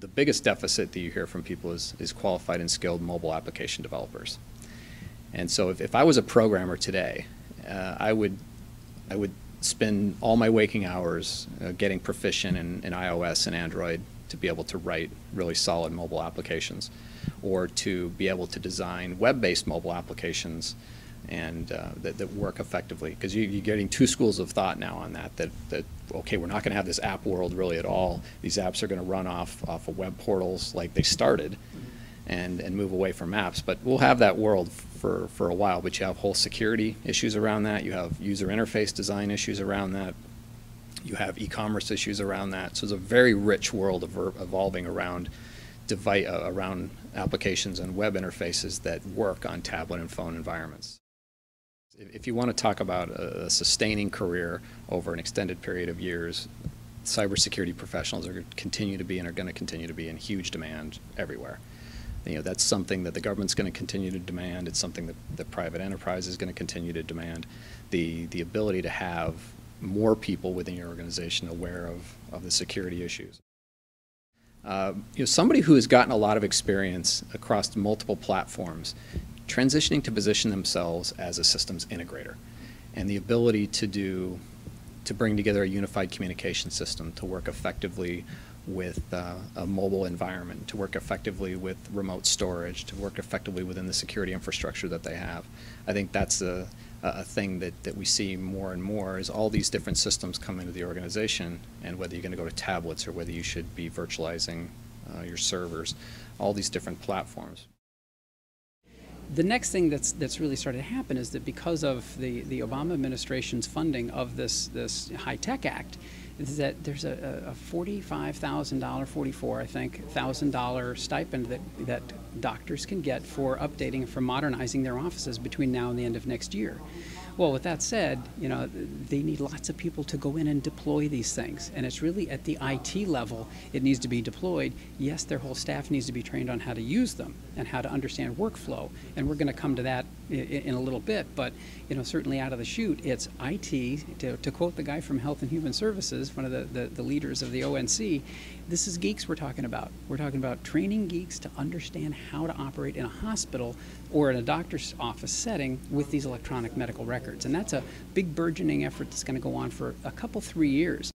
the biggest deficit that you hear from people is qualified and skilled mobile application developers. And so if I was a programmer today, I would spend all my waking hours getting proficient in iOS and Android to be able to write really solid mobile applications, or to be able to design web-based mobile applications and that work effectively. Because you're getting two schools of thought now on that okay, we're not going to have this app world really at all. These apps are going to run off of web portals like they started and move away from apps. But we'll have that world for a while, but you have whole security issues around that. You have user interface design issues around that. You have e-commerce issues around that. So it's a very rich world evolving around around applications and web interfaces that work on tablet and phone environments. If you want to talk about a sustaining career over an extended period of years, cybersecurity professionals are going to continue to be in huge demand everywhere. You know, that's something that the government's going to continue to demand. It's something that the private enterprise is going to continue to demand. The ability to have more people within your organization aware of the security issues. Somebody who has gotten a lot of experience across multiple platforms, transitioning to position themselves as a systems integrator, and the ability to bring together a unified communication system to work effectively with a mobile environment, to work effectively with remote storage, to work effectively within the security infrastructure that they have. I think that's a thing that we see more and more, is all these different systems come into the organization, and whether you're going to go to tablets or whether you should be virtualizing your servers, all these different platforms. The next thing that's really started to happen is that because of the Obama administration's funding of this High-Tech Act, is that there's a $45,000, 44 I think, $1,000 stipend that doctors can get for updating, for modernizing their offices between now and the end of next year. Well, with that said, you know, they need lots of people to go in and deploy these things, and it's really at the IT level it needs to be deployed. Yes, their whole staff needs to be trained on how to use them and how to understand workflow, and we're going to come to that in a little bit, but you know, certainly out of the chute, it's IT, to quote the guy from Health and Human Services, one of the leaders of the ONC, this is geeks we're talking about. We're talking about training geeks to understand how to operate in a hospital or in a doctor's office setting with these electronic medical records. And that's a big burgeoning effort that's going to go on for a couple, 3 years.